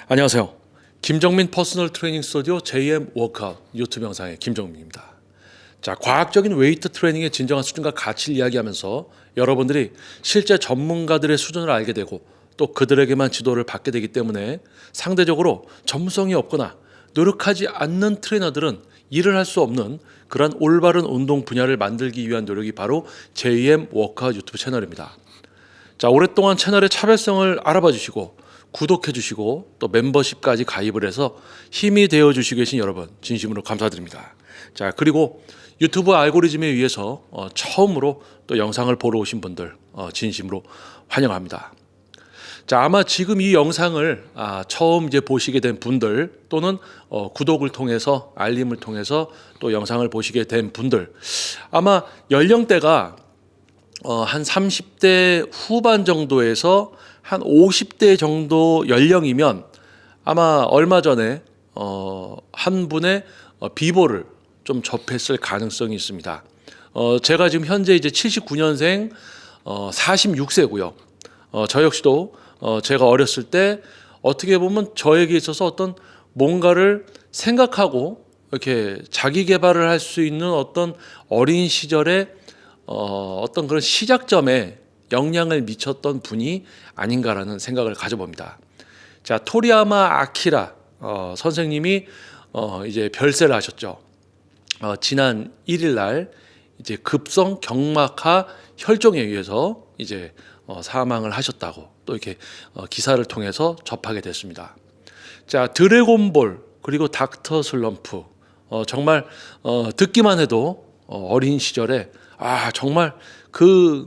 안녕하세요. 김정민 퍼스널 트레이닝 스튜디오 JM 워크아웃 유튜브 영상의 김정민입니다. 자, 과학적인 웨이트 트레이닝의 진정한 수준과 가치를 이야기하면서 여러분들이 실제 전문가들의 수준을 알게 되고 또 그들에게만 지도를 받게 되기 때문에 상대적으로 전문성이 없거나 노력하지 않는 트레이너들은 일을 할 수 없는 그런 올바른 운동 분야를 만들기 위한 노력이 바로 JM 워크아웃 유튜브 채널입니다. 자, 오랫동안 채널의 차별성을 알아봐 주시고 구독해 주시고 또 멤버십까지 가입을 해서 힘이 되어 주시고 계신 여러분 진심으로 감사드립니다. 자, 그리고 유튜브 알고리즘에 의해서 처음으로 또 영상을 보러 오신 분들 진심으로 환영합니다. 자, 아마 지금 이 영상을 처음 이제 보시게 된 분들 또는 구독을 통해서 알림을 통해서 또 영상을 보시게 된 분들 아마 연령대가 한 30대 후반 정도에서 한 50대 정도 연령이면 아마 얼마 전에 한 분의 비보를 좀 접했을 가능성이 있습니다. 제가 지금 현재 이제 79년생 46세고요. 저 역시도 제가 어렸을 때 어떻게 보면 저에게 있어서 어떤 뭔가를 생각하고 이렇게 자기 개발을 할 수 있는 어떤 어린 시절의 어떤 그런 시작점에 영향을 미쳤던 분이 아닌가라는 생각을 가져봅니다. 자, 토리야마 아키라 선생님이 이제 별세를 하셨죠. 지난 1일 날 이제 급성 경막하 혈종에 의해서 이제 사망을 하셨다고 또 이렇게 기사를 통해서 접하게 됐습니다. 자, 드래곤볼 그리고 닥터 슬럼프 정말 듣기만 해도 어린 시절에 정말 그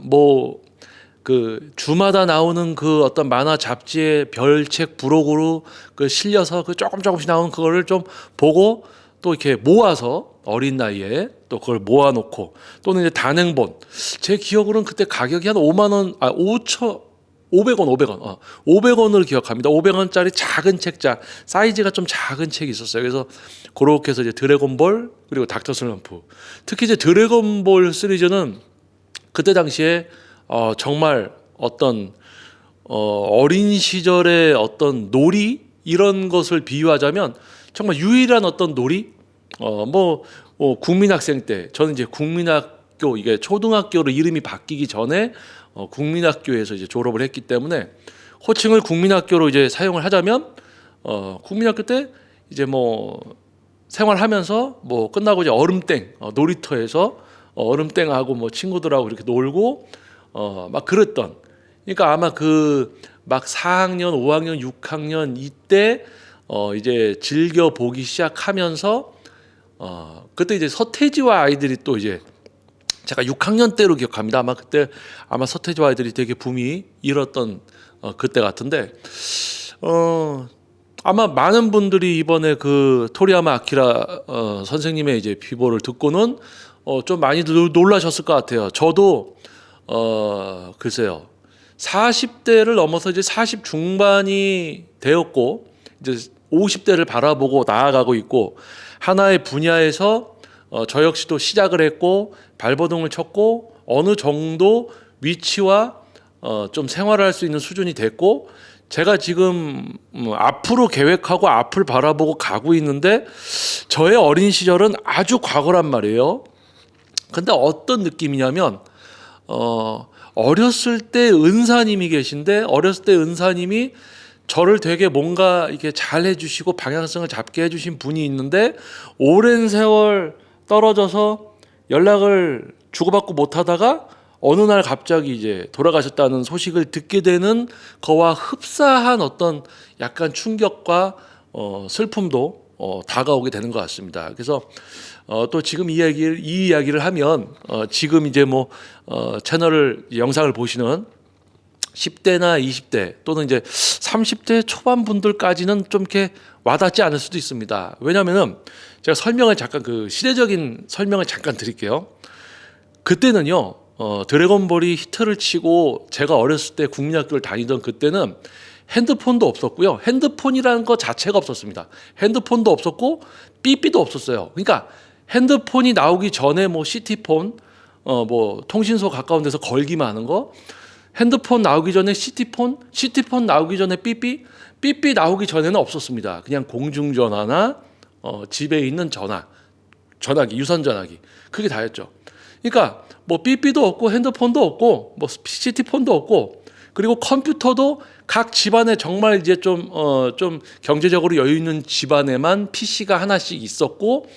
주마다 나오는 그 어떤 만화 잡지의 별책 부록으로 그 실려서 그 조금씩 나오는 그거를 좀 보고 또 이렇게 모아서 어린 나이에 또 그걸 모아놓고 또는 이제 단행본 제 기억으로는 그때 가격이 한 5만 원, 500원, 500원으로 기억합니다. 500원짜리 작은 책자 사이즈가 좀 작은 책이 있었어요. 그래서 그렇게 해서 이제 드래곤볼 그리고 닥터 슬럼프 특히 이제 드래곤볼 시리즈는 그때 당시에 정말 어떤 어린 시절의 어떤 놀이 이런 것을 비유하자면 정말 유일한 어떤 놀이 국민학생 때 저는 이제 국민학교 이게 초등학교로 이름이 바뀌기 전에 국민학교에서 이제 졸업을 했기 때문에 호칭을 국민학교로 이제 사용을 하자면 국민학교 때 이제 생활하면서 끝나고 이제 얼음땡 놀이터에서 얼음땡하고 친구들하고 이렇게 놀고 막 그랬던 그러니까 아마 그 막 4학년, 5학년, 6학년 이때 이제 즐겨 보기 시작하면서 그때 이제 서태지와 아이들이 또 이제 제가 6학년 때로 기억합니다. 아마 그때 서태지와 아이들이 되게 붐이 일었던 그때 같은데 아마 많은 분들이 이번에 그 토리야마 아키라 선생님의 이제 비보를 듣고는 좀 많이 놀라셨을 것 같아요. 저도 글쎄요 40대를 넘어서 이제 40 중반이 되었고 이제 50대를 바라보고 나아가고 있고 하나의 분야에서 저 역시도 시작을 했고 발버둥을 쳤고 어느 정도 위치와 좀 생활을 할 수 있는 수준이 됐고 제가 지금 앞으로 계획하고 앞을 바라보고 가고 있는데 저의 어린 시절은 아주 과거란 말이에요. 근데 어떤 느낌이냐면 어렸을 때 은사님이 계신데 어렸을 때 은사님이 저를 되게 뭔가 이렇게 잘 해주시고 방향성을 잡게 해주신 분이 있는데 오랜 세월 떨어져서 연락을 주고받고 못하다가 어느 날 갑자기 이제 돌아가셨다는 소식을 듣게 되는 거와 흡사한 어떤 약간 충격과 슬픔도 다가오게 되는 것 같습니다. 그래서 또 지금 이 이야기를 하면 지금 이제 채널을 영상을 보시는 10대나 20대 또는 이제 30대 초반 분들까지는 좀 이렇게 와닿지 않을 수도 있습니다. 왜냐하면은 제가 그 시대적인 설명을 잠깐 드릴게요. 그때는요 드래곤볼이 히트를 치고 제가 어렸을 때 국민학교를 다니던 그때는 핸드폰도 없었고요. 핸드폰이라는 것 자체가 없었습니다. 핸드폰도 없었고 삐삐도 없었어요. 그러니까 핸드폰이 나오기 전에 시티폰 통신소 가까운 데서 걸기만 하는 거 핸드폰 나오기 전에 시티폰 나오기 전에 삐삐 삐삐 나오기 전에는 없었습니다. 그냥 공중전화나 집에 있는 전화기, 유선 전화기, 그게 다였죠. 그러니까 뭐 삐삐도 없고 핸드폰도 없고 뭐 CCT폰도 없고, 그리고 컴퓨터도 각 집안에 정말 이제 좀 경제적으로 여유 있는 집안에만 PC가 하나씩 있었고,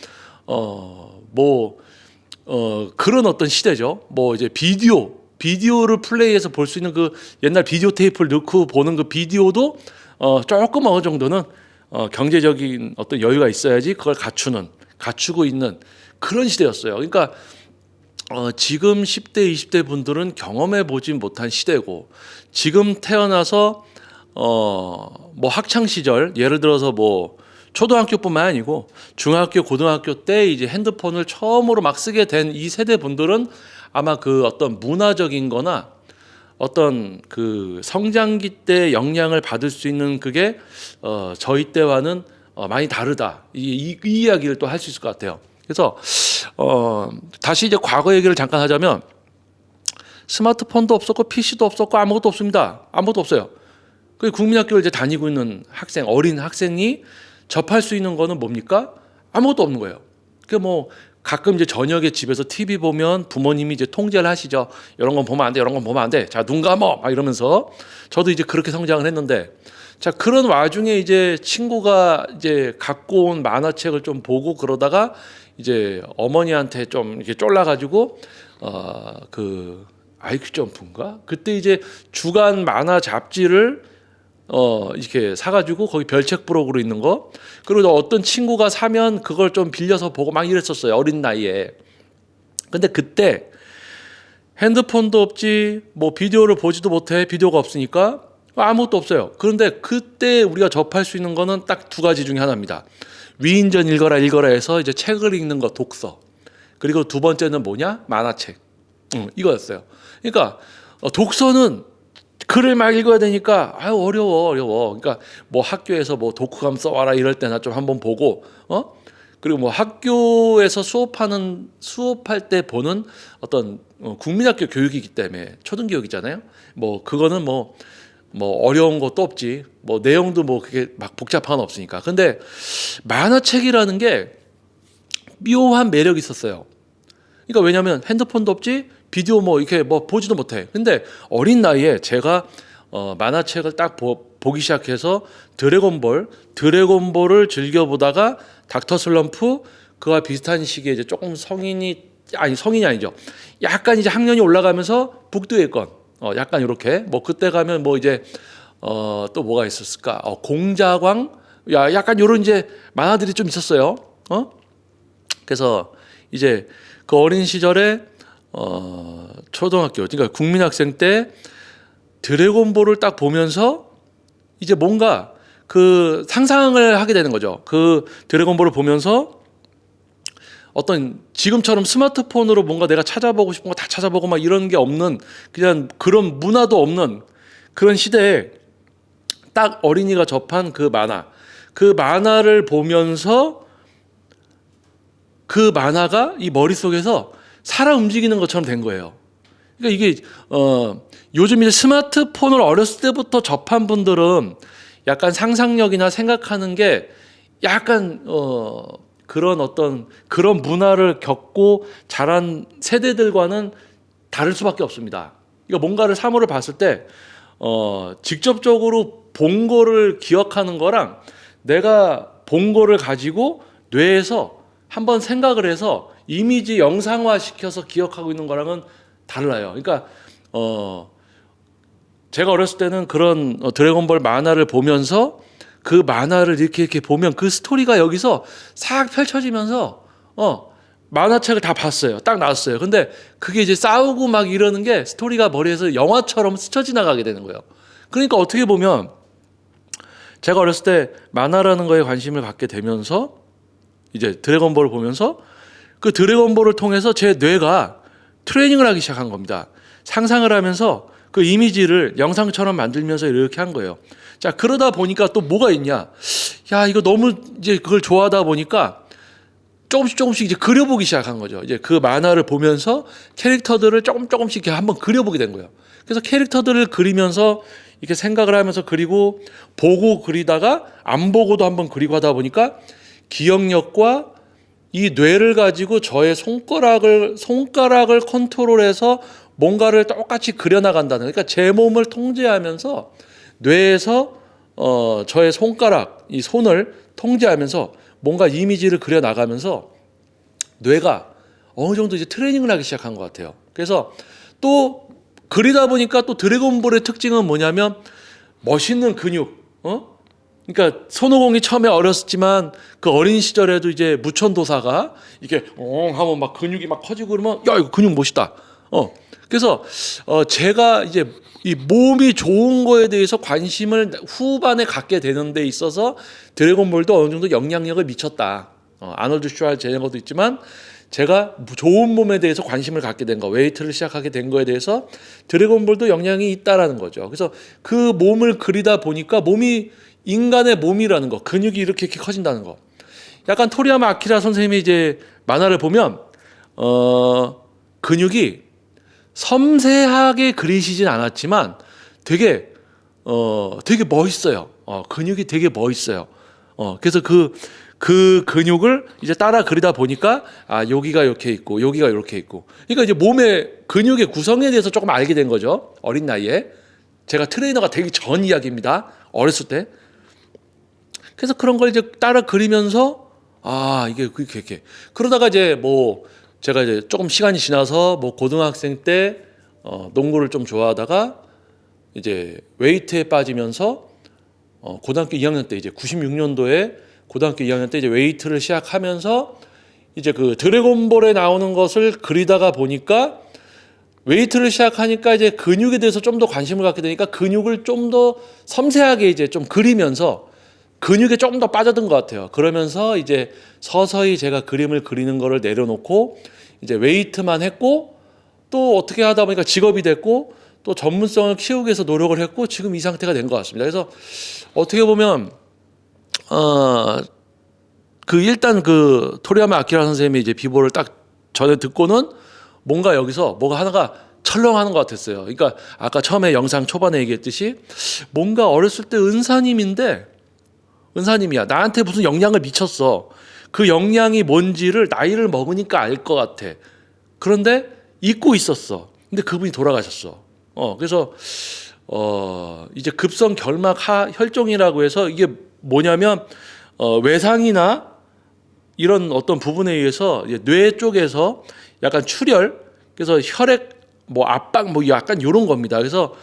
그런 어떤 시대죠. 뭐 이제 비디오를 플레이해서 볼 수 있는 그 옛날 비디오 테이프를 넣고 보는 그 비디오도 조금 어느 정도는 경제적인 어떤 여유가 있어야지 그걸 갖추고 있는 그런 시대였어요. 그러니까 지금 10대, 20대 분들은 경험해 보지 못한 시대고, 지금 태어나서 뭐 학창 시절, 예를 들어서 뭐 초등학교뿐만 아니고 중학교, 고등학교 때 이제 핸드폰을 처음으로 막 쓰게 된 이 세대 분들은 아마 그 어떤 문화적인 거나 어떤 그 성장기 때 영향을 받을 수 있는 그게 저희 때와는 많이 다르다. 이 이야기를 또 할 수 있을 것 같아요. 그래서 다시 이제 과거 얘기를 잠깐 하자면, 스마트폰도 없었고 PC도 없었고 아무것도 없습니다. 아무것도 없어요. 그 국민학교를 이제 다니고 있는 어린 학생이 접할 수 있는 거는 뭡니까? 아무것도 없는 거예요. 그 뭐 가끔 이제 저녁에 집에서 TV 보면 부모님이 이제 통제를 하시죠. 이런 건 보면 안 돼, 이런 건 보면 안 돼. 자, 눈 감어, 막 이러면서. 저도 이제 그렇게 성장을 했는데, 자, 그런 와중에 이제 친구가 이제 갖고 온 만화책을 좀 보고 그러다가 이제 어머니한테 좀 이렇게 쫄라가지고 그 IQ 점프인가? 그때 이제 주간 만화 잡지를 이렇게 사가지고 거기 별책 부록으로 있는 거, 그리고 어떤 친구가 사면 그걸 좀 빌려서 보고 막 이랬었어요, 어린 나이에. 근데 그때 핸드폰도 없지, 뭐 비디오를 보지도 못해, 비디오가 없으니까 아무것도 없어요. 그런데 그때 우리가 접할 수 있는 거는 딱 두 가지 중에 하나입니다. 위인전 읽어라 해서 이제 책을 읽는 거, 독서. 그리고 두 번째는 뭐냐? 만화책. 이거였어요. 그러니까 독서는 글을 막 읽어야 되니까 어려워. 그러니까 뭐 학교에서 뭐 독후감 써와라 이럴 때나 좀 한번 보고, 그리고 뭐 학교에서 수업할 때 보는 어떤 국민학교 교육이기 때문에, 초등교육이잖아요. 뭐 그거는 뭐 어려운 것도 없지, 뭐 내용도 뭐 그게 막 복잡한 건 없으니까. 근데 만화책이라는 게 묘한 매력이 있었어요. 그러니까 왜냐하면 핸드폰도 없지, 비디오 뭐 이렇게 뭐 보지도 못해. 근데 어린 나이에 제가 만화책을 딱 보기 시작해서 드래곤볼을 즐겨 보다가 닥터 슬럼프, 그와 비슷한 시기에 이제 조금 성인이 아니죠. 약간 이제 학년이 올라가면서 북두의 건, 약간 이렇게 뭐 그때 가면 뭐 이제 또 뭐가 있었을까? 공자광, 약간 이런 이제 만화들이 좀 있었어요. 그래서 이제 그 어린 시절에 초등학교, 그러니까 국민학생 때 드래곤볼을 딱 보면서 이제 뭔가 그 상상을 하게 되는 거죠. 그 드래곤볼을 보면서 어떤 지금처럼 스마트폰으로 뭔가 내가 찾아보고 싶은 거 다 찾아보고 막 이런 게 없는, 그냥 그런 문화도 없는 그런 시대에 딱 어린이가 접한 그 만화를 보면서 그 만화가 이 머릿속에서 살아 움직이는 것처럼 된 거예요. 그러니까 이게 요즘 이제 스마트폰을 어렸을 때부터 접한 분들은 약간 상상력이나 생각하는 게 약간 그런 문화를 겪고 자란 세대들과는 다를 수밖에 없습니다. 그러니까 뭔가를 사물을 봤을 때 직접적으로 본 거를 기억하는 거랑 내가 본 거를 가지고 뇌에서 한번 생각을 해서 이미지 영상화 시켜서 기억하고 있는 거랑은 달라요. 그러니까 제가 어렸을 때는 그런 드래곤볼 만화를 보면서 그 만화를 이렇게 보면 그 스토리가 여기서 싹 펼쳐지면서 만화책을 다 봤어요. 딱 나왔어요. 근데 그게 이제 싸우고 막 이러는 게 스토리가 머리에서 영화처럼 스쳐 지나가게 되는 거예요. 그러니까 어떻게 보면 제가 어렸을 때 만화라는 거에 관심을 갖게 되면서 이제 드래곤볼을 보면서 그 드래곤볼을 통해서 제 뇌가 트레이닝을 하기 시작한 겁니다. 상상을 하면서 그 이미지를 영상처럼 만들면서 이렇게 한 거예요. 자, 그러다 보니까 또 뭐가 있냐? 야, 이거 너무 이제 그걸 좋아하다 보니까 조금씩 이제 그려보기 시작한 거죠. 이제 그 만화를 보면서 캐릭터들을 조금씩 이렇게 한번 그려보게 된 거예요. 그래서 캐릭터들을 그리면서 이렇게 생각을 하면서 그리고 보고 그리다가 안 보고도 한번 그리고 하다 보니까 기억력과 이 뇌를 가지고 저의 손가락을 컨트롤해서 뭔가를 똑같이 그려나간다는, 그러니까 제 몸을 통제하면서 뇌에서 저의 손가락, 이 손을 통제하면서 뭔가 이미지를 그려나가면서 뇌가 어느 정도 이제 트레이닝을 하기 시작한 것 같아요. 그래서 또 그리다 보니까 또 드래곤볼의 특징은 뭐냐면 멋있는 근육, 그러니까 손오공이 처음에 어렸지만 그 어린 시절에도 이제 무천도사가 이게 하면 막 근육이 막 커지고 그러면 야 이거 근육 멋있다. 그래서 제가 이제 이 몸이 좋은 거에 대해서 관심을 후반에 갖게 되는 데 있어서 드래곤볼도 어느 정도 영향력을 미쳤다. 아놀드 슈왈제네거도 있지만 제가 좋은 몸에 대해서 관심을 갖게 된 거, 웨이트를 시작하게 된 거에 대해서 드래곤볼도 영향이 있다라는 거죠. 그래서 그 몸을 그리다 보니까 몸이 인간의 몸이라는 거, 근육이 이렇게 커진다는 거. 약간 토리야마 아키라 선생님이 이제 만화를 보면 근육이 섬세하게 그리시진 않았지만 되게 멋있어요. 근육이 되게 멋있어요. 그래서 그 근육을 이제 따라 그리다 보니까 여기가 이렇게 있고 여기가 이렇게 있고, 그러니까 이제 몸의 근육의 구성에 대해서 조금 알게 된 거죠. 어린 나이에. 제가 트레이너가 되기 전 이야기입니다. 어렸을 때. 그래서 그런 걸 이제 따라 그리면서 이게 이렇게 그러다가 이제 뭐 제가 이제 조금 시간이 지나서 뭐 고등학생 때 농구를 좀 좋아하다가 이제 웨이트에 빠지면서 고등학교 2학년 때 이제 96년도에 고등학교 2학년 때 이제 웨이트를 시작하면서 이제 그 드래곤볼에 나오는 것을 그리다가 보니까 웨이트를 시작하니까 이제 근육에 대해서 좀 더 관심을 갖게 되니까 근육을 좀 더 섬세하게 이제 좀 그리면서 근육에 조금 더 빠져든 것 같아요. 그러면서 이제 서서히 제가 그림을 그리는 거를 내려놓고 이제 웨이트만 했고 또 어떻게 하다 보니까 직업이 됐고 또 전문성을 키우기 위해서 노력을 했고 지금 이 상태가 된 것 같습니다. 그래서 어떻게 보면 일단 그 토리야마 아키라 선생님의 이제 비보를 딱 전에 듣고는 뭔가 여기서 뭐가 하나가 철렁하는 것 같았어요. 그러니까 아까 처음에 영상 초반에 얘기했듯이 뭔가 어렸을 때 은사님이야. 나한테 무슨 영향을 미쳤어. 그 영향이 뭔지를 나이를 먹으니까 알 것 같아. 그런데 잊고 있었어. 근데 그분이 돌아가셨어. 그래서 이제 급성 결막 혈종이라고 해서 이게 뭐냐면 외상이나 이런 어떤 부분에 의해서 뇌 쪽에서 약간 출혈, 그래서 혈액 뭐 압박 뭐 약간 이런 겁니다. 그래서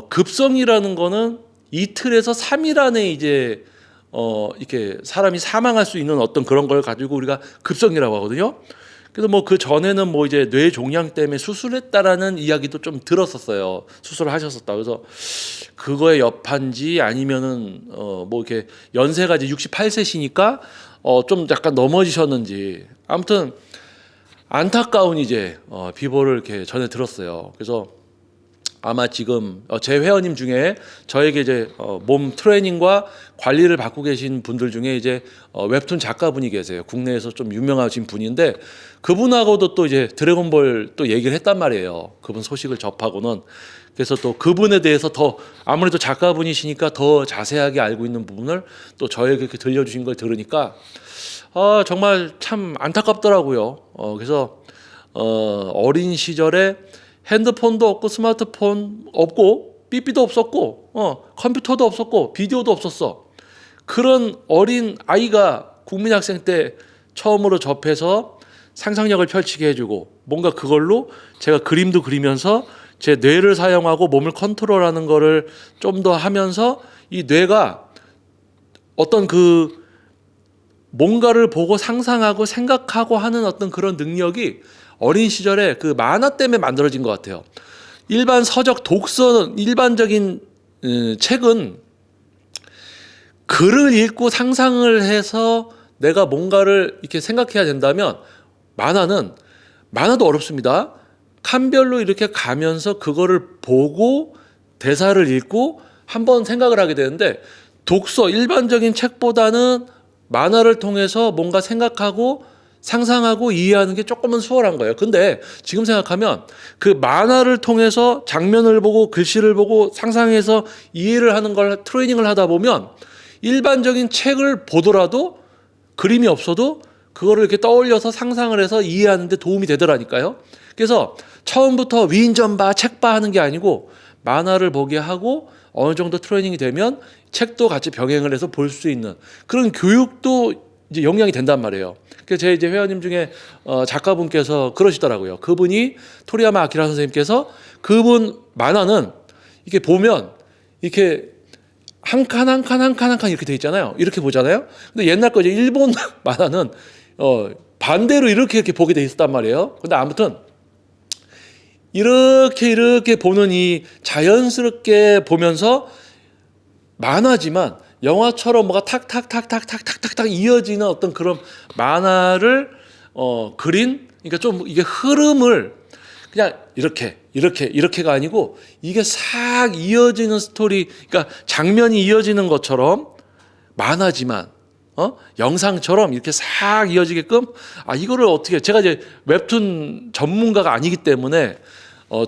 급성이라는 거는 이틀에서 3일 안에 이제 이렇게 사람이 사망할 수 있는 어떤 그런 걸 가지고 우리가 급성이라고 하거든요. 그래서 뭐 그 전에는 뭐 이제 뇌 종양 때문에 수술했다라는 이야기도 좀 들었었어요. 수술을 하셨었다. 그래서 그거에 여파인지 아니면은 뭐 이렇게 연세가 이제 68세시니까 좀 약간 넘어지셨는지, 아무튼 안타까운 이제 비보를 이렇게 전해 들었어요. 그래서 아마 지금 제 회원님 중에 저에게 이제 몸 트레이닝과 관리를 받고 계신 분들 중에 이제 웹툰 작가분이 계세요. 국내에서 좀 유명하신 분인데 그분하고도 또 이제 드래곤볼 또 얘기를 했단 말이에요. 그분 소식을 접하고는. 그래서 또 그분에 대해서 더 아무래도 작가분이시니까 더 자세하게 알고 있는 부분을 또 저에게 이렇게 들려주신 걸 들으니까 정말 참 안타깝더라고요. 그래서 어린 시절에 핸드폰도 없고 스마트폰 없고 삐삐도 없었고 컴퓨터도 없었고 비디오도 없었어. 그런 어린 아이가 국민학생 때 처음으로 접해서 상상력을 펼치게 해주고 뭔가 그걸로 제가 그림도 그리면서 제 뇌를 사용하고 몸을 컨트롤하는 거를 좀 더 하면서 이 뇌가 어떤 그 뭔가를 보고 상상하고 생각하고 하는 어떤 그런 능력이 어린 시절에 그 만화 때문에 만들어진 것 같아요. 일반 서적 독서, 일반적인 책은 글을 읽고 상상을 해서 내가 뭔가를 이렇게 생각해야 된다면 만화도 어렵습니다. 칸별로 이렇게 가면서 그거를 보고 대사를 읽고 한번 생각을 하게 되는데 독서, 일반적인 책보다는 만화를 통해서 뭔가 생각하고 상상하고 이해하는 게 조금은 수월한 거예요. 근데 지금 생각하면 그 만화를 통해서 장면을 보고 글씨를 보고 상상해서 이해를 하는 걸 트레이닝을 하다 보면 일반적인 책을 보더라도 그림이 없어도 그거를 이렇게 떠올려서 상상을 해서 이해하는 데 도움이 되더라니까요. 그래서 처음부터 위인전 봐, 책 봐 하는 게 아니고 만화를 보게 하고 어느 정도 트레이닝이 되면 책도 같이 병행을 해서 볼 수 있는 그런 교육도 이제 영향이 된단 말이에요. 그래서 제 이제 회원님 중에 작가분께서 그러시더라고요. 그분이 토리야마 아키라 선생님께서 그분 만화는 이렇게 보면 이렇게 한 칸 한 칸 한 칸 한 칸 이렇게 돼 있잖아요. 이렇게 보잖아요. 근데 옛날 거 이제 일본 만화는 반대로 이렇게 보게 돼 있었단 말이에요. 근데 아무튼 이렇게 보는 이 자연스럽게 보면서 만화지만 영화처럼 뭐가 탁탁탁탁탁탁탁탁 이어지는 어떤 그런 만화를 그린 그러니까 좀 이게 흐름을 그냥 이렇게가 아니고 이게 싹 이어지는 스토리 그러니까 장면이 이어지는 것처럼 만화지만 영상처럼 이렇게 싹 이어지게끔 이거를 어떻게 제가 이제 웹툰 전문가가 아니기 때문에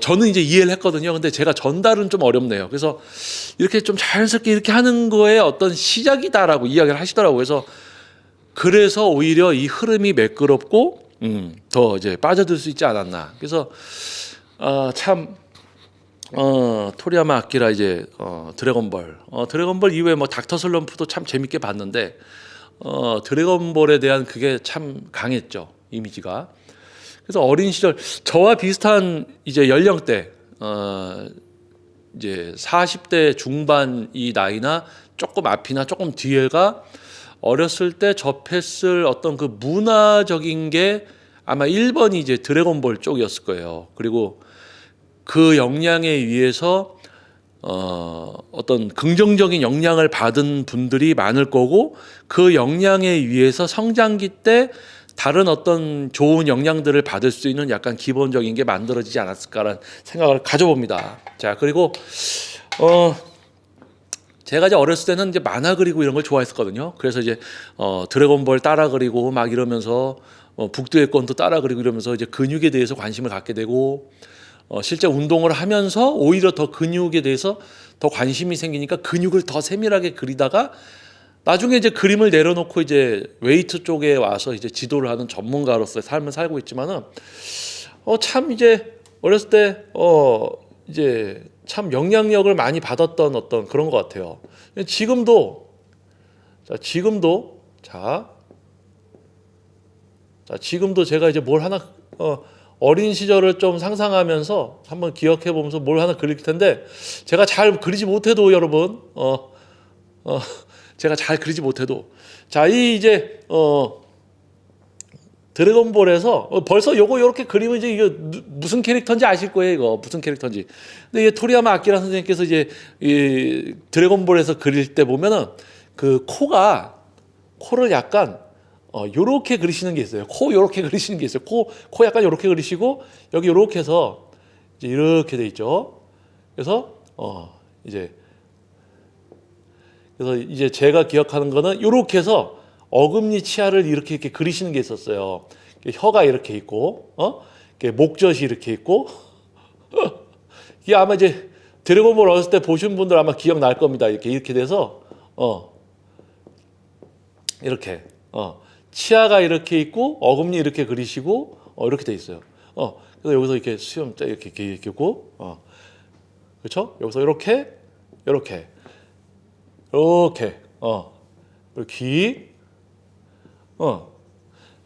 저는 이제 이해를 했거든요. 근데 제가 전달은 좀 어렵네요. 그래서 이렇게 좀 자연스럽게 이렇게 하는 거에 어떤 시작이다라고 이야기를 하시더라고요. 그래서 오히려 이 흐름이 매끄럽고 더 이제 빠져들 수 있지 않았나. 그래서 참 토리야마 아키라 이제 드래곤볼 이후에 뭐 닥터 슬럼프도 참 재밌게 봤는데 드래곤볼에 대한 그게 참 강했죠. 이미지가. 그래서 어린 시절 저와 비슷한 이제 연령대 이제 40대 중반 이 나이나 조금 앞이나 조금 뒤에가 어렸을 때 접했을 어떤 그 문화적인 게 아마 1번이 이제 드래곤볼 쪽이었을 거예요. 그리고 그 영향에 의해서 어떤 긍정적인 영향을 받은 분들이 많을 거고 그 영향에 의해서 성장기 때 다른 어떤 좋은 영향들을 받을 수 있는 약간 기본적인 게 만들어지지 않았을까라는 생각을 가져봅니다. 자, 그리고 제가 이제 어렸을 때는 이제 만화 그리고 이런 걸 좋아했었거든요. 그래서 이제 드래곤볼 따라 그리고 막 이러면서 북두의 권도 따라 그리고 이러면서 이제 근육에 대해서 관심을 갖게 되고 실제 운동을 하면서 오히려 더 근육에 대해서 더 관심이 생기니까 근육을 더 세밀하게 그리다가 나중에 이제 그림을 내려놓고 이제 웨이트 쪽에 와서 이제 지도를 하는 전문가로서의 삶을 살고 있지만은 참 이제 어렸을 때 이제 참 영향력을 많이 받았던 어떤 그런 것 같아요. 지금도 제가 이제 뭘 하나 어린 시절을 좀 상상하면서 한번 기억해 보면서 뭘 하나 그릴 텐데 제가 잘 그리지 못해도 여러분 제가 잘 그리지 못해도 이 이제 드래곤볼에서 벌써 요거 요렇게 그리면 이제 이거 무슨 캐릭터인지 아실 거예요. 이거 무슨 캐릭터인지. 근데 이 토리야마 아키라 선생님께서 이제 이 드래곤볼에서 그릴 때 보면은 그 코를 약간 요렇게 그리시는 게 있어요. 코 요렇게 그리시는 게 있어요. 코 약간 요렇게 그리시고 여기 요렇게 해서 이제 이렇게 돼 있죠. 그래서 이제 제가 기억하는 거는 요렇게 해서 어금니 치아를 이렇게 그리시는 게 있었어요. 혀가 이렇게 있고, 목젖이 이렇게 있고, 이게 아마 이제 드래곤볼 어렸을 때 보신 분들 아마 기억날 겁니다. 이렇게 돼서, 이렇게, 치아가 이렇게 있고, 어금니 이렇게 그리시고, 이렇게 돼 있어요. 그래서 여기서 이렇게 수염자 이렇게 있고, 그렇죠? 여기서 이렇게, 이렇게, 귀,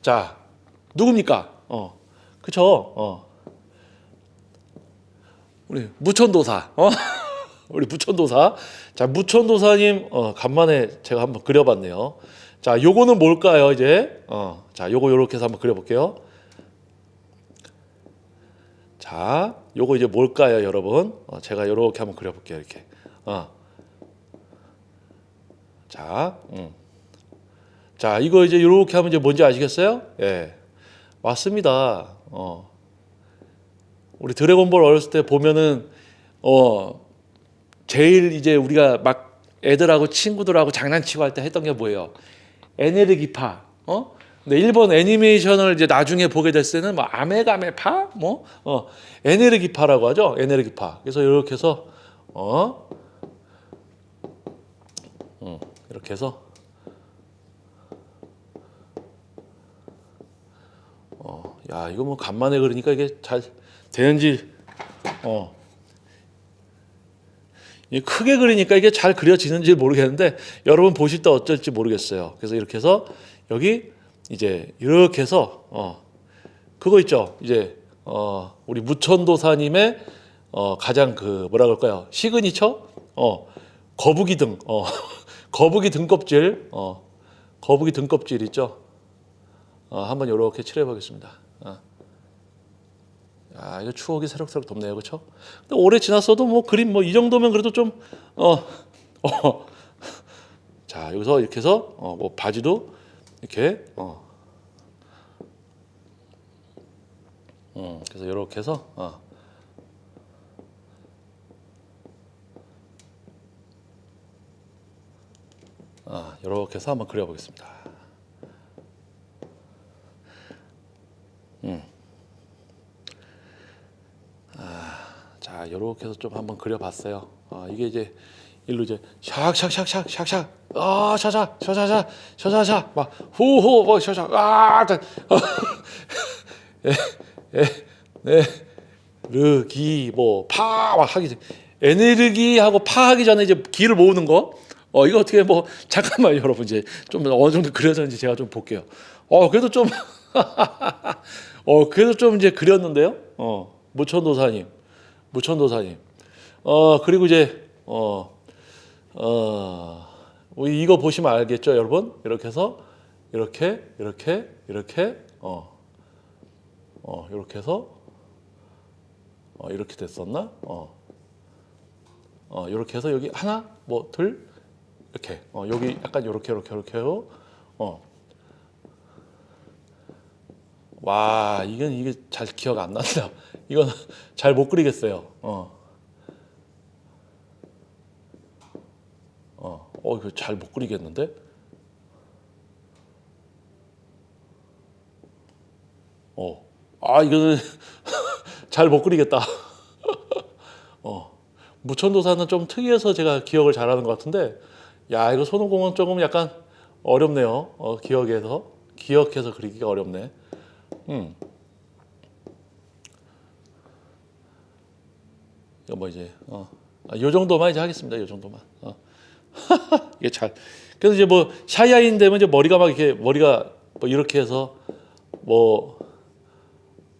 자, 누굽니까? 그쵸? 우리 무천도사, 우리 무천도사. 자, 무천도사님, 간만에 제가 한번 그려봤네요. 자, 요거는 뭘까요, 이제? 자, 요거 요렇게 해서 한번 그려볼게요. 자, 요거 이제 뭘까요, 여러분? 제가 요렇게 한번 그려볼게요, 이렇게. 자, 이거 이제 이렇게 하면 이제 뭔지 아시겠어요? 예, 맞습니다. 우리 드래곤볼 어렸을 때 보면은 제일 이제 우리가 막 애들하고 친구들하고 장난치고 할 때 했던 게 뭐예요? 에네르기파, 근데 일본 애니메이션을 이제 나중에 보게 됐을 때는 뭐 아메가메파, 뭐 에네르기파라고 하죠. 에네르기파. 그래서 이렇게 해서 이렇게 해서 야 이거 뭐 간만에 그러니까 이게 잘 되는지 이 크게 그리니까 이게 잘 그려지는지 모르겠는데 여러분 보실 때 어쩔지 모르겠어요. 그래서 이렇게 해서 여기 이제 이렇게 해서 그거 있죠. 이제 우리 무천도사님의 가장 그 뭐라 그럴까요? 시그니처 거북이 등 거북이 등껍질 거북이 등껍질 있죠. 한번 이렇게 칠해 보겠습니다. 야, 이거 추억이 새록새록 돋네요, 그렇죠? 근데 오래 지났어도 뭐 그림 뭐 이 정도면 그래도 좀 자 여기서 이렇게 해서 뭐 바지도 이렇게 그래서 이렇게 해서 이렇게 해서 한번 그려보겠습니다. 자, 이렇게 해서 좀 한번 그려봤어요. 이게 이제 일로 이제 샥샥샥샥샥샥, 샤샤, 샤샤샤, 샤샤샤, 막 후후, 뭐 샤샤, 르기 뭐 파 하기 에네르기 하고 파 하기 전에 이제 기를 모으는 거. 이거 어떻게 뭐 잠깐만요, 여러분 이제 좀 어느 정도 그려졌는지 제가 좀 볼게요. 그래도 좀 그래도 좀 이제 그렸는데요. 무천도사님. 그리고 이제 이거 보시면 알겠죠, 여러분? 이렇게 해서 이렇게 이렇게 해서 이렇게 됐었나? 이렇게 해서 여기 하나, 뭐 둘 이렇게 여기 약간 이렇게 하고 와 이게 잘 기억 안 난다. 이건 잘 못 그리겠어요. 이거 잘 못 그리겠는데? 이거는 잘 못 그리겠다. 무천도사는 좀 특이해서 제가 기억을 잘하는 것 같은데, 야 이거 손오공은 조금 약간 어렵네요. 기억해서 그리기가 어렵네. 이거 뭐 이제 요 정도만 이제 하겠습니다. 요 정도만. 이게 잘. 그래서 이제 뭐 샤이아인 되면 이제 머리가 뭐 이렇게 해서 뭐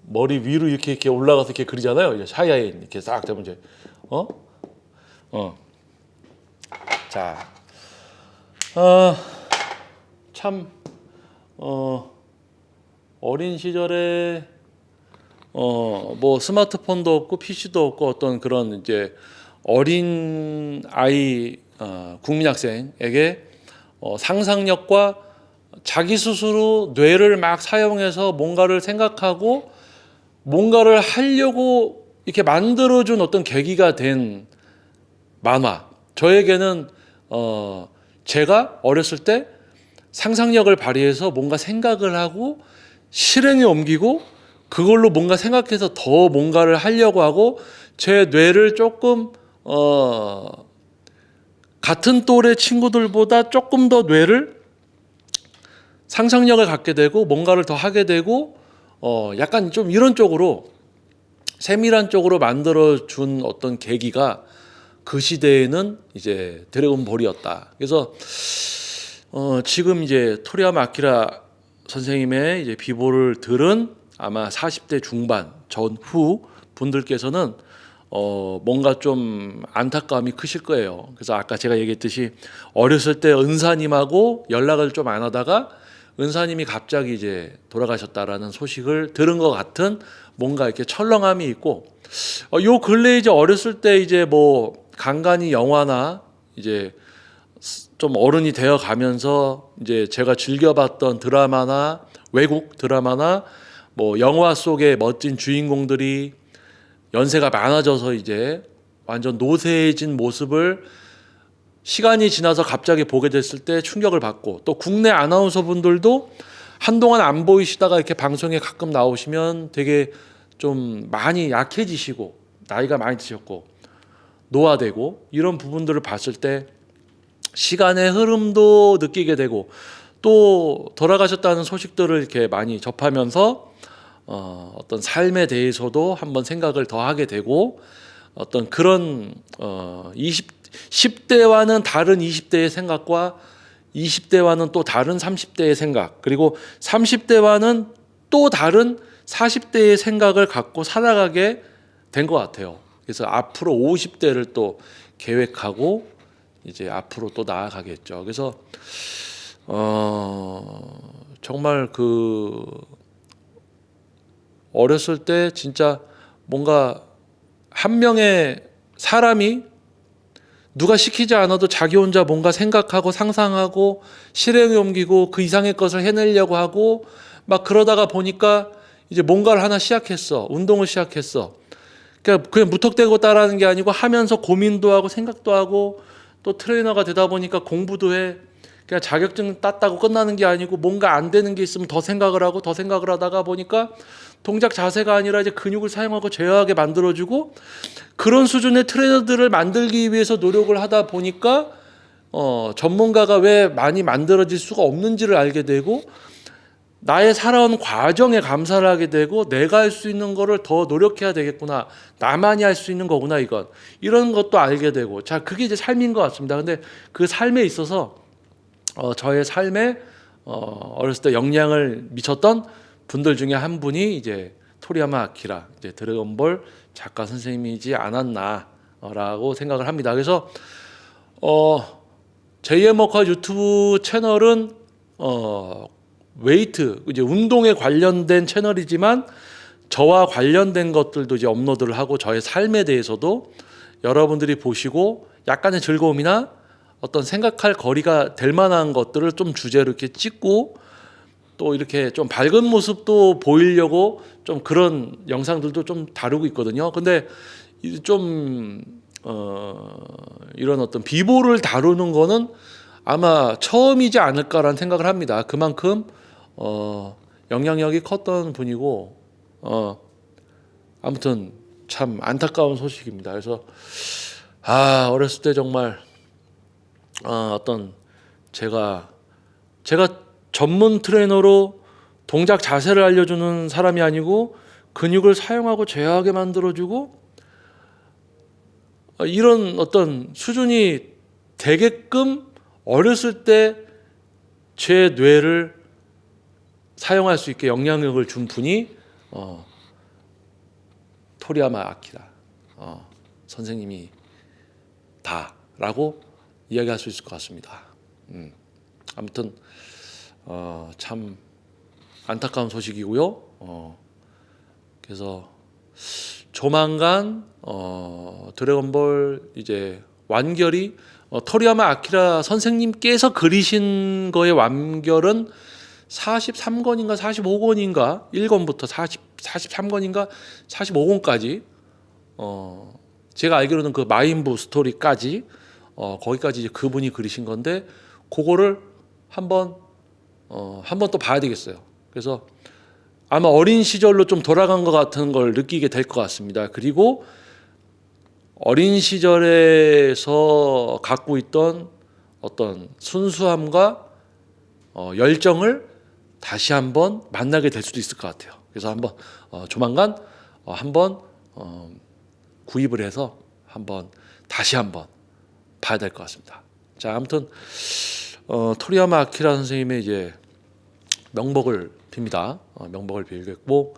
머리 위로 이렇게 올라가서 이렇게 그리잖아요. 이제 샤이아인 이렇게 싹 되면 이제 자, 참 어린 시절에 뭐 스마트폰도 없고 PC도 없고 어떤 그런 이제 어린 아이 국민학생에게 상상력과 자기 스스로 뇌를 막 사용해서 뭔가를 생각하고 뭔가를 하려고 이렇게 만들어준 어떤 계기가 된 만화. 저에게는 제가 어렸을 때 상상력을 발휘해서 뭔가 생각을 하고 실행에 옮기고 그걸로 뭔가 생각해서 더 뭔가를 하려고 하고 제 뇌를 조금 같은 또래 친구들보다 조금 더 뇌를 상상력을 갖게 되고 뭔가를 더 하게 되고 약간 좀 이런 쪽으로 세밀한 쪽으로 만들어준 어떤 계기가 그 시대에는 이제 드래곤볼이었다. 그래서 지금 이제 토리야마 아키라 선생님의 이제 비보를 들은 아마 40대 중반 전후 분들께서는 뭔가 좀 안타까움이 크실 거예요. 그래서 아까 제가 얘기했듯이 어렸을 때 은사님하고 연락을 좀 안 하다가 은사님이 갑자기 이제 돌아가셨다라는 소식을 들은 것 같은 뭔가 이렇게 철렁함이 있고 요 근래 이제 어렸을 때 이제 뭐 간간히 영화나 이제 좀 어른이 되어 가면서 이제 제가 즐겨봤던 드라마나 외국 드라마나 뭐 영화 속의 멋진 주인공들이 연세가 많아져서 이제 완전 노쇠해진 모습을 시간이 지나서 갑자기 보게 됐을 때 충격을 받고 또 국내 아나운서 분들도 한동안 안 보이시다가 이렇게 방송에 가끔 나오시면 되게 좀 많이 약해지시고 나이가 많이 드셨고 노화되고 이런 부분들을 봤을 때 시간의 흐름도 느끼게 되고 또 돌아가셨다는 소식들을 이렇게 많이 접하면서 어떤 삶에 대해서도 한번 생각을 더 하게 되고 어떤 그런 10대와는 다른 20대의 생각과 20대와는 또 다른 30대의 생각 그리고 30대와는 또 다른 40대의 생각을 갖고 살아가게 된 것 같아요. 그래서 앞으로 50대를 또 계획하고 이제 앞으로 또 나아가겠죠. 그래서 정말 그 어렸을 때 진짜 뭔가 한 명의 사람이 누가 시키지 않아도 자기 혼자 뭔가 생각하고 상상하고 실행에 옮기고 그 이상의 것을 해내려고 하고 막 그러다가 보니까 이제 뭔가를 하나 시작했어. 운동을 시작했어. 그러니까 그냥 무턱대고 따라하는 게 아니고 하면서 고민도 하고 생각도 하고 또 트레이너가 되다 보니까 공부도 해. 그냥 자격증 땄다고 끝나는 게 아니고 뭔가 안 되는 게 있으면 더 생각을 하고 더 생각을 하다가 보니까 동작 자세가 아니라 이제 근육을 사용하고 제어하게 만들어주고 그런 수준의 트레이너들을 만들기 위해서 노력을 하다 보니까 전문가가 왜 많이 만들어질 수가 없는지를 알게 되고 나의 살아온 과정에 감사를 하게 되고 내가 할 수 있는 거를 더 노력해야 되겠구나. 나만이 할 수 있는 거구나 이건. 이런 것도 알게 되고 자 그게 이제 삶인 것 같습니다. 근데 그 삶에 있어서 저의 삶에 어렸을 때 영향을 미쳤던 분들 중에 한 분이 이제 토리야마 아키라 이제 드래곤볼 작가 선생님이지 않았나라고 생각을 합니다. 그래서 JM 워커 유튜브 채널은 웨이트 이제 운동에 관련된 채널이지만 저와 관련된 것들도 이제 업로드를 하고 저의 삶에 대해서도 여러분들이 보시고 약간의 즐거움이나 어떤 생각할 거리가 될 만한 것들을 좀 주제로 이렇게 찍고 또 이렇게 좀 밝은 모습도 보이려고 좀 그런 영상들도 좀 다루고 있거든요. 근데 좀 이런 어떤 비보를 다루는 거는 아마 처음이지 않을까라는 생각을 합니다. 그만큼 영향력이 컸던 분이고 아무튼 참 안타까운 소식입니다. 그래서 어렸을 때 정말 어떤 제가 전문 트레이너로 동작 자세를 알려주는 사람이 아니고 근육을 사용하고 제어하게 만들어주고 이런 어떤 수준이 되게끔 어렸을 때 제 뇌를 사용할 수 있게 영향력을 준 분이 토리야마 아키라 선생님이 다라고 이야기할 수 있을 것 같습니다. 아무튼 참 안타까운 소식이고요. 그래서 조만간 드래곤볼 이제 완결이 토리야마 아키라 선생님께서 그리신 거의 완결은 43권인가 45권인가 1권부터 43권인가 45권까지 제가 알기로는 그 마인부 스토리까지 거기까지 이제 그분이 그리신 건데 그거를 한번 또 봐야 되겠어요. 그래서 아마 어린 시절로 좀 돌아간 것 같은 걸 느끼게 될 것 같습니다. 그리고 어린 시절에서 갖고 있던 어떤 순수함과 열정을 다시 한번 만나게 될 수도 있을 것 같아요. 그래서 한번 조만간 한번 구입을 해서 한번 다시 한번 봐야 될 것 같습니다. 자, 아무튼 토리야마 아키라 선생님의 이제 명복을 빕니다. 명복을 빌겠고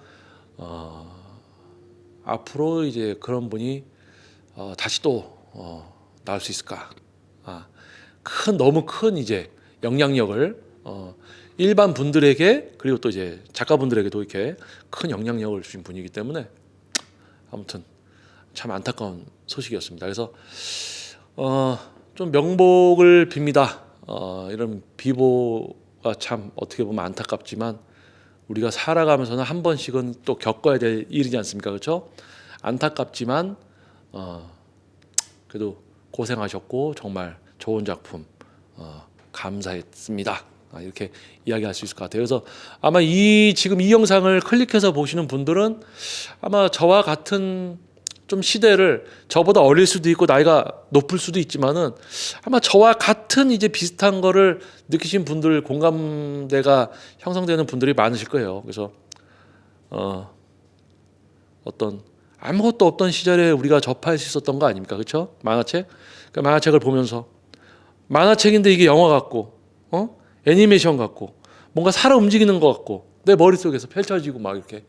앞으로 이제 그런 분이 다시 또 나올 수 있을까? 너무 큰 이제 영향력을 일반 분들에게 그리고 또 이제 작가분들에게도 이렇게 큰 영향력을 주신 분이기 때문에 아무튼 참 안타까운 소식이었습니다. 그래서 좀 명복을 빕니다. 이런 비보가 참 어떻게 보면 안타깝지만 우리가 살아가면서는 한 번씩은 또 겪어야 될 일이지 않습니까? 그렇죠? 안타깝지만 그래도 고생하셨고 정말 좋은 작품 감사했습니다. 이렇게 이야기할 수 있을 것 같아요. 그래서 아마 지금 이 영상을 클릭해서 보시는 분들은 아마 저와 같은 좀 시대를, 저보다 어릴 수도 있고 나이가 높을 수도 있지만은 아마 저와 같은 이제 비슷한 거를 느끼신 분들, 공감대가 형성되는 분들이 많으실 거예요. 그래서 어떤 아무것도 없던 시절에 우리가 접할 수 있었던 거 아닙니까? 그렇죠? 만화책. 그 만화책을 보면서 만화책인데 이게 영화 같고, 애니메이션 같고, 뭔가 살아 움직이는 것 같고, 내 머릿속에서 펼쳐지고 막 이렇게,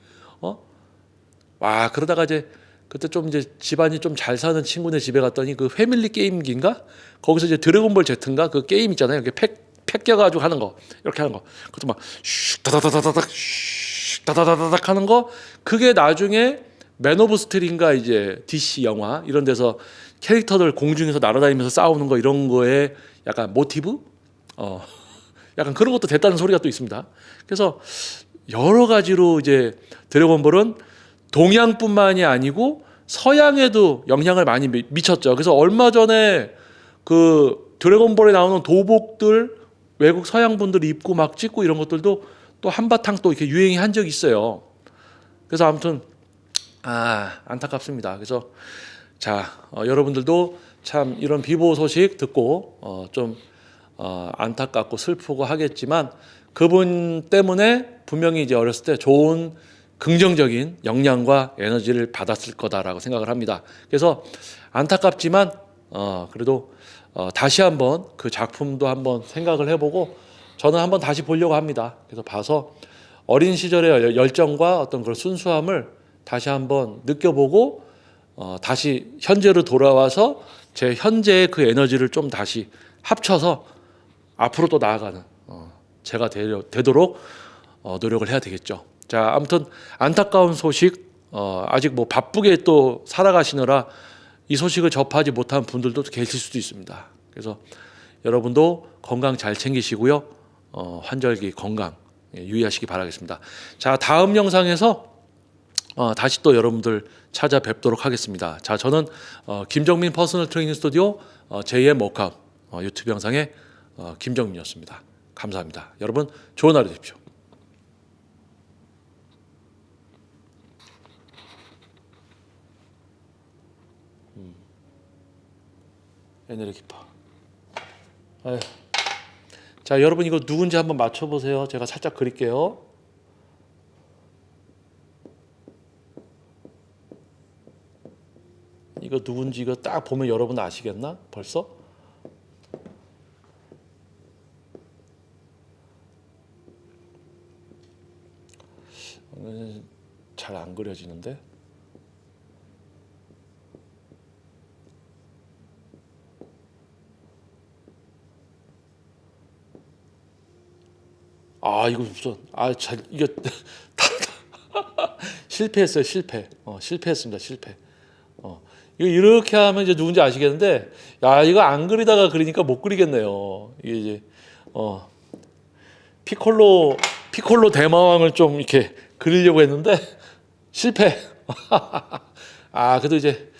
와, 그러다가 이제 그때 좀 이제 집안이 좀 잘 사는 친구네 집에 갔더니 그 패밀리 게임기인가? 거기서 이제 드래곤볼 Z인가? 그 게임 있잖아요. 이렇게 팩 껴가지고 하는 거, 이렇게 하는 거. 그것도 막 슉 다다다다닥 슉 다다다다닥 하는 거. 그게 나중에 맨 오브 스틸인가 이제 DC 영화 이런 데서 캐릭터들 공중에서 날아다니면서 싸우는 거, 이런 거에 약간 모티브? 약간 그런 것도 됐다는 소리가 또 있습니다. 그래서 여러 가지로 이제 드래곤볼은 동양뿐만이 아니고 서양에도 영향을 많이 미쳤죠. 그래서 얼마 전에 그 드래곤볼에 나오는 도복들 외국 서양 분들이 입고 막 찍고 이런 것들도 또 한바탕 또 이렇게 유행이 한 적이 있어요. 그래서 아무튼 안타깝습니다. 그래서 여러분들도 참 이런 비보 소식 듣고 좀 안타깝고 슬프고 하겠지만, 그분 때문에 분명히 이제 어렸을 때 좋은 긍정적인 영향과 에너지를 받았을 거다라고 생각을 합니다. 그래서 안타깝지만 그래도 다시 한번 그 작품도 한번 생각을 해보고 저는 한번 다시 보려고 합니다. 그래서 봐서 어린 시절의 열정과 어떤 그런 순수함을 다시 한번 느껴보고 다시 현재로 돌아와서 제 현재의 그 에너지를 좀 다시 합쳐서 앞으로 또 나아가는 제가 되도록 노력을 해야 되겠죠. 자, 아무튼 안타까운 소식, 아직 뭐 바쁘게 또 살아가시느라 이 소식을 접하지 못한 분들도 계실 수도 있습니다. 그래서 여러분도 건강 잘 챙기시고요. 환절기 건강 유의하시기 바라겠습니다. 자, 다음 영상에서 다시 또 여러분들 찾아뵙도록 하겠습니다. 자, 저는 김정민 퍼스널 트레이닝 스튜디오 JM 워크아웃 유튜브 영상의 김정민이었습니다. 감사합니다. 여러분 좋은 하루 되십시오. 에너지파. 자, 여러분 이거 누군지 한번 맞춰보세요. 제가 살짝 그릴게요. 이거 누군지 이거 딱 보면 여러분 아시겠나? 벌써? 잘 안 그려지는데? 이거 무슨 이게 실패했어요. 실패했습니다. 실패. 이거 이렇게 하면 이제 누군지 아시겠는데, 이거 안 그리다가 그리니까 못 그리겠네요. 이게 이제 피콜로 대마왕을 좀 이렇게 그리려고 했는데 실패. 그래도 이제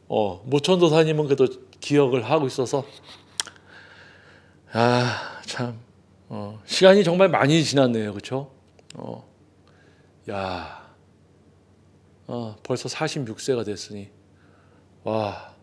모천도사님은 그래도 기억을 하고 있어서 참 시간이 정말 많이 지났네요. 그렇죠? 벌써 46세가 됐으니 와.